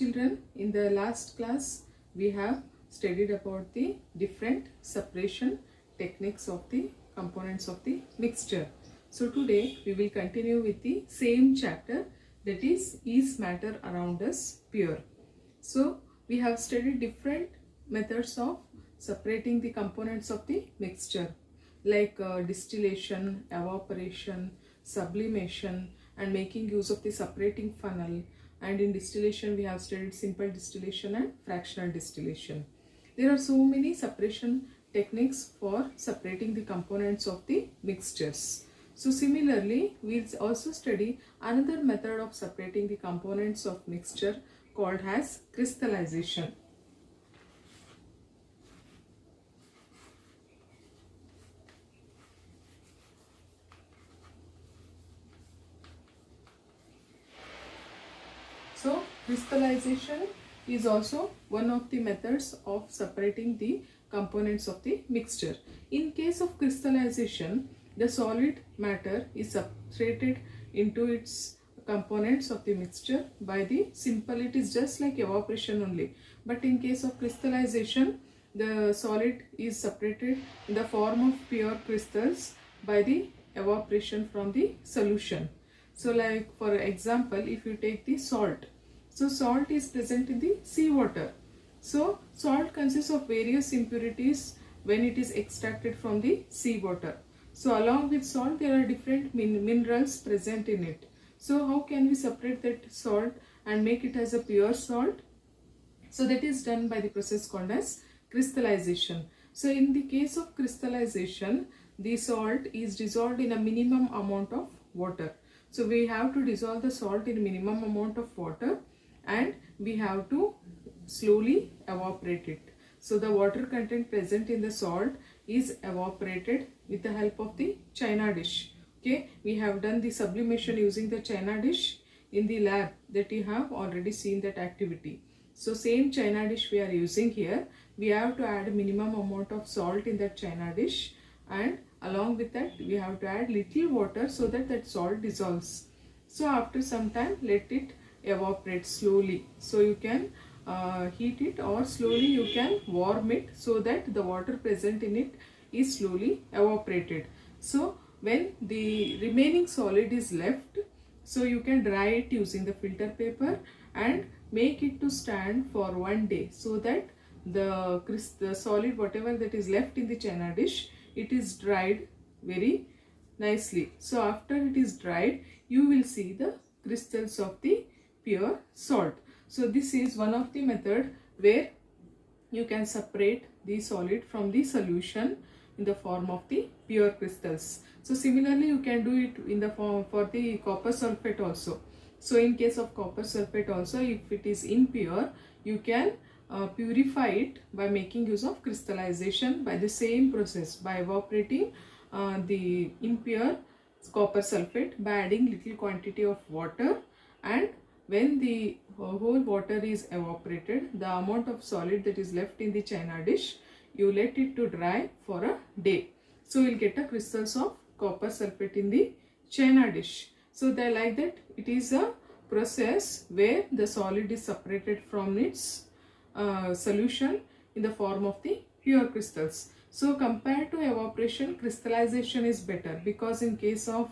Children, in the last class we have studied about the different separation techniques of the components of the mixture. So today we will continue with the same chapter, that is matter around us pure. So we have studied different methods of separating the components of the mixture, like distillation, evaporation, sublimation, and making use of the separating funnel. And in distillation we have studied simple distillation and fractional distillation. There are so many separation techniques for separating the components of the mixtures. So similarly, we'll also study another method of separating the components of mixture called as crystallization. So crystallization is also one of the methods of separating the components of the mixture. In case of crystallization, the solid matter is separated into its components of the mixture by the simple, it is just like evaporation only. But in case of crystallization, the solid is separated in the form of pure crystals by the evaporation from the solution. So like for example, if you take the salt, so salt is present in the seawater. So salt consists of various impurities when it is extracted from the seawater. So along with salt there are different minerals present in it. So how can we separate that salt and make it as a pure salt? So that is done by the process called as crystallization. So in the case of crystallization, the salt is dissolved in a minimum amount of water. So we have to dissolve the salt in a minimum amount of water and we have to slowly evaporate it. So the water content present in the salt is evaporated with the help of the china dish. Okay, we have done the sublimation using the china dish in the lab, that you have already seen that activity. So same china dish we are using here. We have to add a minimum amount of salt in that china dish, and along with that we have to add little water so that that salt dissolves. So after some time let it evaporate slowly. So you can heat it, or slowly you can warm it so that the water present in it is slowly evaporated. So when the remaining solid is left, so you can dry it using the filter paper and make it to stand for 1 day, so that the solid whatever that is left in the china dish, it is dried very nicely. So after it is dried, you will see the crystals of the pure salt. So this is one of the method where you can separate the solid from the solution in the form of the pure crystals. So similarly you can do it in the form for the copper sulfate also. So in case of copper sulfate also, if it is impure, you can purify it by making use of crystallization by the same process, by evaporating the impure copper sulfate by adding little quantity of water, and when the whole water is evaporated, the amount of solid that is left in the china dish, you let it to dry for a day. So you will get a crystals of copper sulfate in the china dish. So they like that it is a process where the solid is separated from its solution in the form of the pure crystals. So compared to evaporation, crystallization is better, because in case of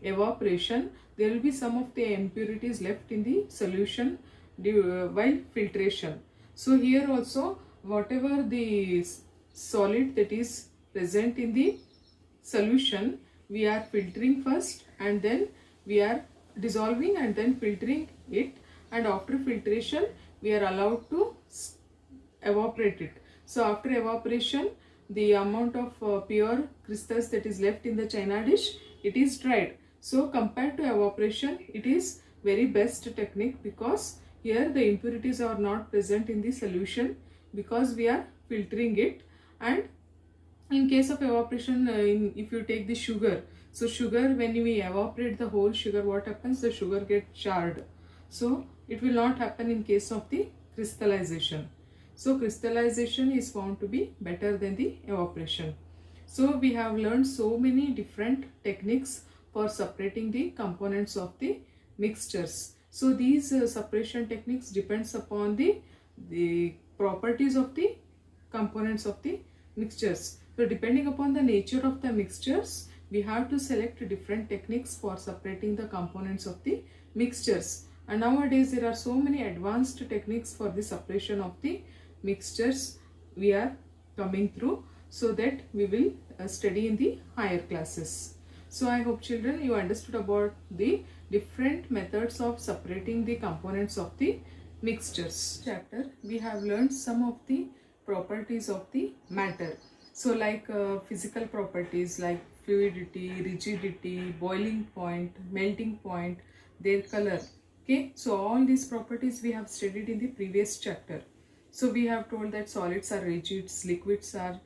evaporation there will be some of the impurities left in the solution while filtration. So here also whatever the solid that is present in the solution, we are filtering first and then we are dissolving and then filtering it, and after filtration we are allowed to evaporate it. So after evaporation, the amount of pure crystals that is left in the china dish, it is dried. So compared to evaporation, it is very best technique, because here the impurities are not present in the solution, because we are filtering it. And in case of evaporation, if you take the sugar, so sugar, when we evaporate the whole sugar, what happens? The sugar gets charred. So it will not happen in case of the crystallization. So crystallization is found to be better than the evaporation. So we have learned so many different techniques for separating the components of the mixtures. So these separation techniques depends upon the properties of the components of the mixtures. So depending upon the nature of the mixtures, we have to select different techniques for separating the components of the mixtures. And nowadays there are so many advanced techniques for the separation of the mixtures we are coming through, so that we will study in the higher classes. So I hope children you understood about the different methods of separating the components of the mixtures. Chapter we have learned some of the properties of the matter. So like physical properties like fluidity, rigidity, boiling point, melting point, their color. Okay, so all these properties we have studied in the previous chapter. So we have told that solids are rigids, liquids are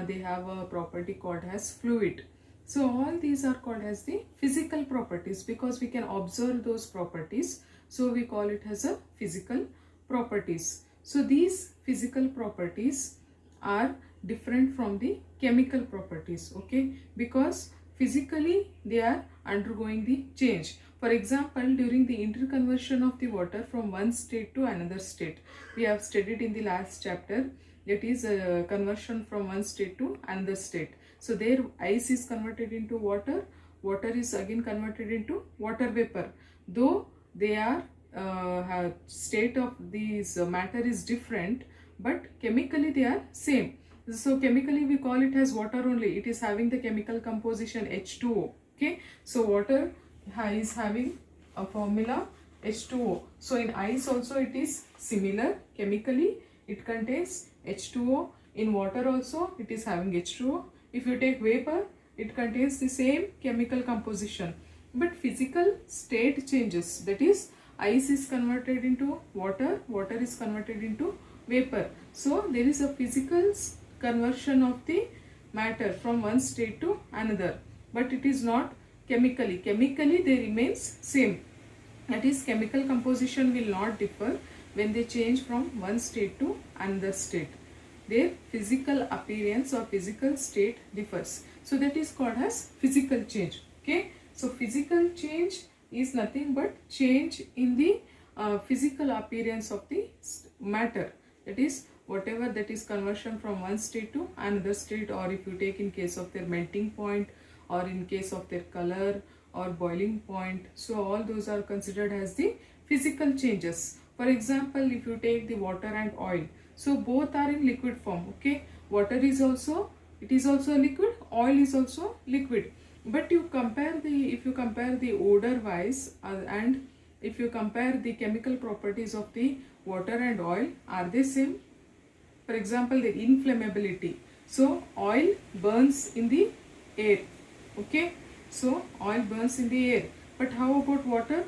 they have a property called as fluid. So all these are called as the physical properties because we can observe those properties. So we call it as a physical properties. So these physical properties are different from the chemical properties, okay, because physically they are undergoing the change. For example, during the interconversion of the water from one state to another state, we have studied in the last chapter, that is conversion from one state to another state. So there ice is converted into water, water is again converted into water vapor. Though they are state of these matter is different, but chemically they are same. So chemically we call it as water only. It is having the chemical composition H2O. Okay, so water is having a formula H2O. So in ice also it is similar. Chemically it contains H2O. In water also it is having H2O. If you take vapor, it contains the same chemical composition. But physical state changes. That is, ice is converted into water, water is converted into vapor. So there is a physical conversion of the matter from one state to another. But it is not chemically. Chemically they remains same. That is, chemical composition will not differ when they change from one state to another state. Their physical appearance or physical state differs. So that is called as physical change. Okay. So physical change is nothing but change in the physical appearance of the matter. That is, whatever that is conversion from one state to another state, or if you take in case of their melting point, or in case of their color or boiling point. So all those are considered as the physical changes. For example, if you take the water and oil, so both are in liquid form. Okay, water is also, it is also a liquid, oil is also liquid. But you compare the, if you compare the odor wise and if you compare the chemical properties of the water and oil, are they same? For example, the inflammability. So oil burns in the air. Okay, so oil burns in the air. But how about water?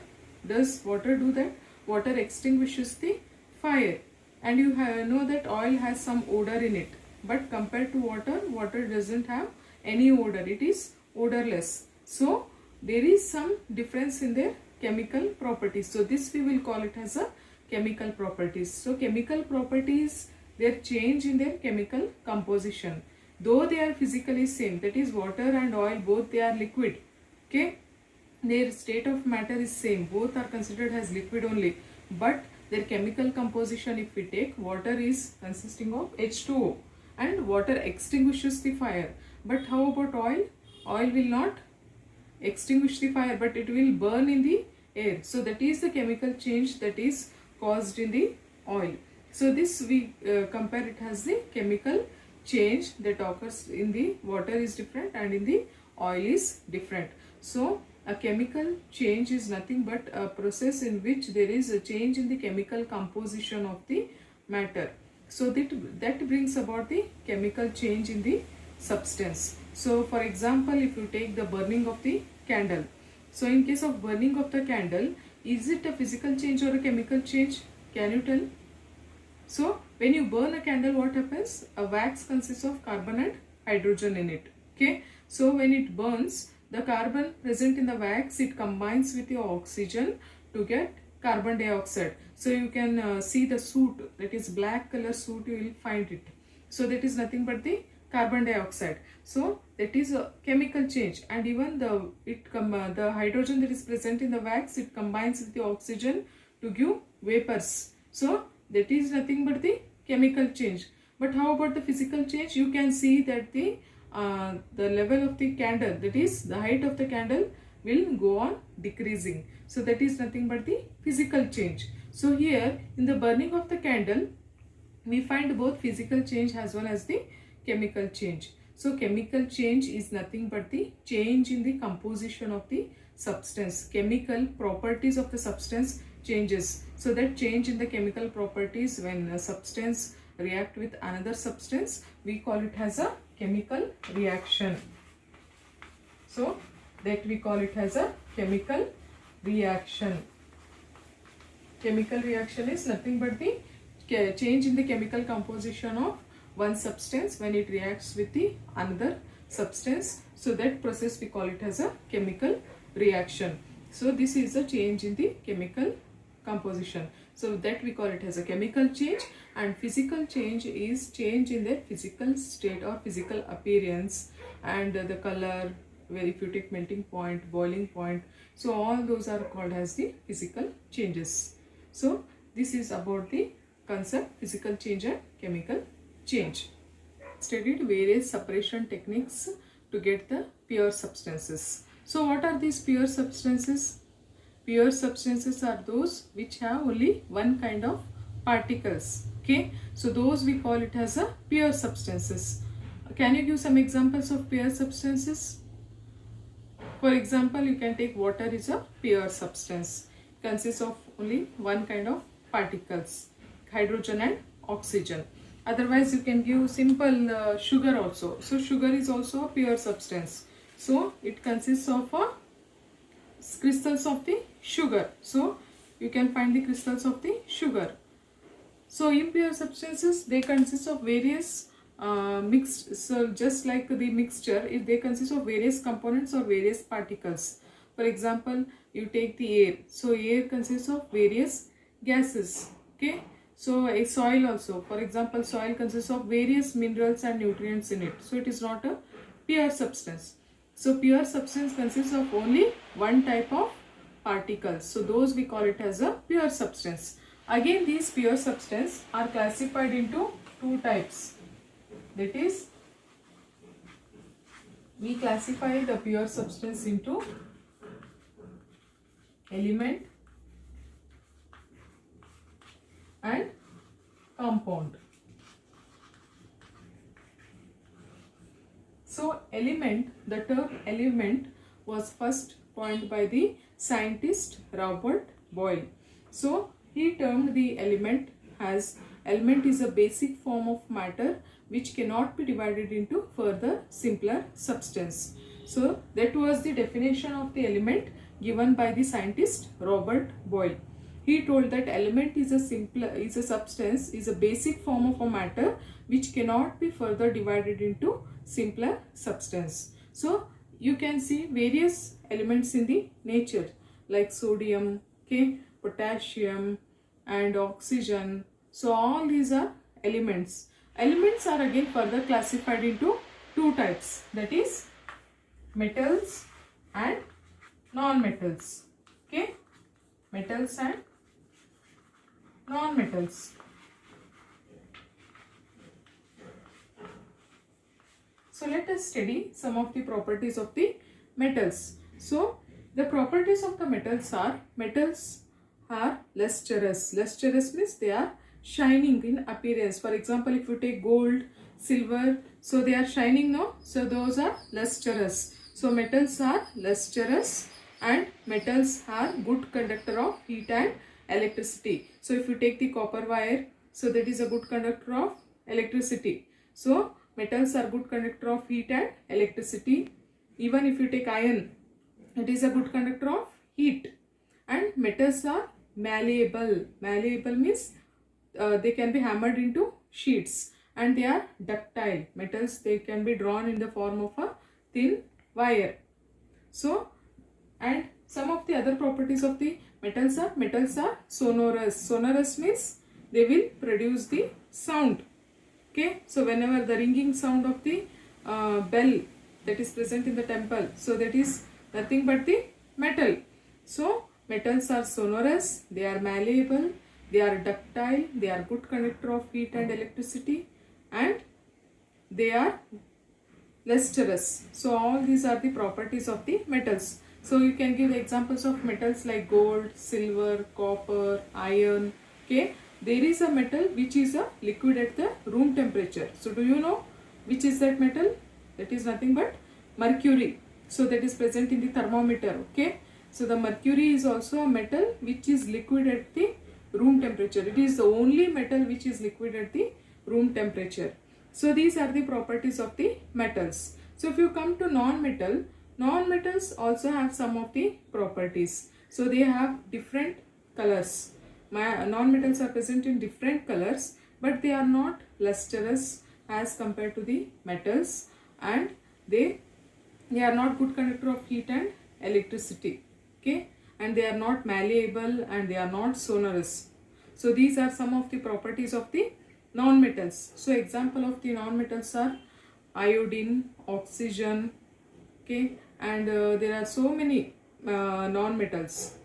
Does water do that? Water extinguishes the fire. And you know that oil has some odor in it. But compared to water, water doesn't have any odor. It is odorless. So there is some difference in their chemical properties. So this we will call it as a chemical properties. So chemical properties, their change in their chemical composition. Though they are physically same, that is water and oil, both they are liquid. Okay, their state of matter is same, both are considered as liquid only. But their chemical composition, if we take, water is consisting of H2O and water extinguishes the fire. But how about oil? Oil will not extinguish the fire, but it will burn in the air. So that is the chemical change that is caused in the oil. So this we compare it as the chemical change that occurs in the water is different and in the oil is different. So a chemical change is nothing but a process in which there is a change in the chemical composition of the matter. So that brings about the chemical change in the substance. So for example, if you take the burning of the candle. So in case of burning of the candle, is it a physical change or a chemical change? Can you tell? So when you burn a candle, what happens? A wax consists of carbon and hydrogen in it. Okay. So when it burns, the carbon present in the wax, it combines with your oxygen to get carbon dioxide. So you can see the soot, that is black color soot, you will find it. So that is nothing but the carbon dioxide. So that is a chemical change, and even the hydrogen that is present in the wax, it combines with the oxygen to give vapors. So that is nothing but the chemical change. But how about the physical change? You can see that the level of the candle, that is the height of the candle, will go on decreasing. So that is nothing but the physical change. So here in the burning of the candle, we find both physical change as well as the chemical change. So chemical change is nothing but the change in the composition of the substance. Chemical properties of the substance changes. So that change in the chemical properties, when a substance react with another substance, we call it as a chemical reaction. So that we call it as a chemical reaction. Chemical reaction is nothing but the change in the chemical composition of one substance when it reacts with the another substance. So that process we call it as a chemical reaction. So this is a change in the chemical composition. So that we call it as a chemical change. And physical change is change in their physical state or physical appearance, and the color, where if you take melting point, boiling point, so all those are called as the physical changes. So this is about the concept physical change and chemical change. Studied various separation techniques to get the pure substances. So what are these pure substances? Pure substances are those which have only one kind of particles. Okay, so those we call it as a pure substances. Can you give some examples of pure substances? For example, you can take water is a pure substance. Consists of only one kind of particles, hydrogen and oxygen. Otherwise, you can give simple sugar also. So sugar is also a pure substance. So it consists of crystals of the sugar. So you can find the crystals of the sugar. So impure substances, they consist of various mixed, so just like the mixture, if they consist of various components or various particles. For example, you take the air. So air consists of various gases. Okay. So a soil also, for example, soil consists of various minerals and nutrients in it. So it is not a pure substance. So pure substance consists of only one type of particles. So those we call it as a pure substance. Again, these pure substances are classified into two types. That is, we classify the pure substance into element and compound. So element, the term element was first coined by the scientist Robert Boyle. So he termed the element as element is a basic form of matter which cannot be divided into further simpler substance. So that was the definition of the element given by the scientist Robert Boyle. He told that element is a substance, is a basic form of a matter which cannot be further divided into simpler substance. So you can see various elements in the nature like sodium, okay, potassium and oxygen. So all these are elements. Elements are again further classified into two types, that is metals and non-metals. Okay, metals and non-metals. So let us study some of the properties of the metals. So the properties of the metals are lustrous. Lustrous means they are shining in appearance. For example, if you take gold, silver, so they are shining, no? So those are lustrous. So metals are lustrous and metals are good conductor of heat and electricity. So if you take the copper wire, so that is a good conductor of electricity. So metals are good conductor of heat and electricity. Even if you take iron, it is a good conductor of heat. And metals are malleable. Malleable means they can be hammered into sheets, and they are ductile. Metals, they can be drawn in the form of a thin wire. So, and some of the other properties of the metals are sonorous. Sonorous means they will produce the sound. Okay, so whenever the ringing sound of the bell that is present in the temple, so that is nothing but the metal. So metals are sonorous, they are malleable, they are ductile, they are good conductor of heat and electricity, and they are lustrous. So all these are the properties of the metals. So you can give examples of metals like gold, silver, copper, iron. Okay, there is a metal which is a liquid at the room temperature. So do you know which is that metal? That is nothing but mercury. So that is present in the thermometer. Okay, so the mercury is also a metal which is liquid at the room temperature. It is the only metal which is liquid at the room temperature. So these are the properties of the metals. So if you come to non-metal, non-metals also have some of the properties. So they have different colors. Non-metals are present in different colors, but they are not lustrous as compared to the metals, and they are not good conductor of heat and electricity. Okay, and they are not malleable, and they are not sonorous. So these are some of the properties of the non-metals. So example of the non-metals are iodine, oxygen. Okay, and there are so many non-metals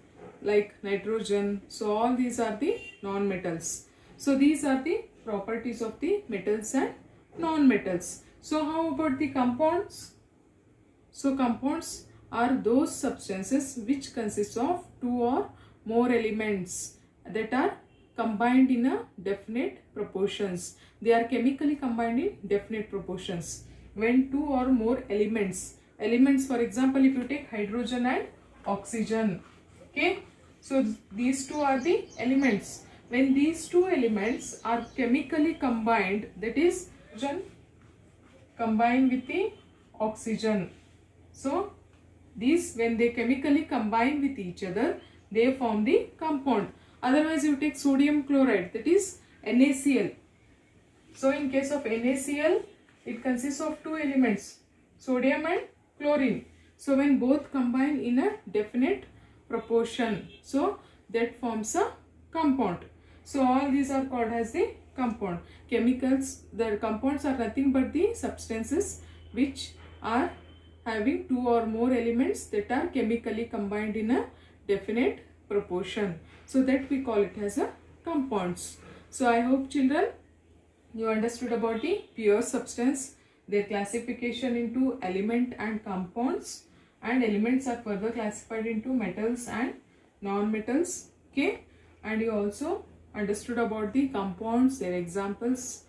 like nitrogen. So all these are the non-metals. So these are the properties of the metals and non-metals. So how about the compounds? So compounds are those substances which consist of two or more elements that are combined in a definite proportions. They are chemically combined in definite proportions. When two or more elements, for example, if you take hydrogen and oxygen, okay, so these two are the elements. When these two elements are chemically combined, that is hydrogen combined with the oxygen. So these, when they chemically combine with each other, they form the compound. Otherwise you take sodium chloride, that is NaCl. So in case of NaCl, it consists of two elements, sodium and chlorine. So when both combine in a definite proportion, so that forms a compound. So all these are called as the compound. Chemicals, the compounds are nothing but the substances which are having two or more elements that are chemically combined in a definite proportion. So that we call it as a compounds. So I hope children you understood about the pure substance, their classification into element and compounds, and elements are further classified into metals and non-metals. Okay, and you also understood about the compounds, their examples.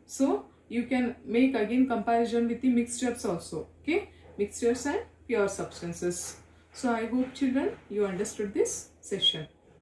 So you can make again comparison with the mixtures also. Okay, mixtures and pure substances. So I hope children you understood this session.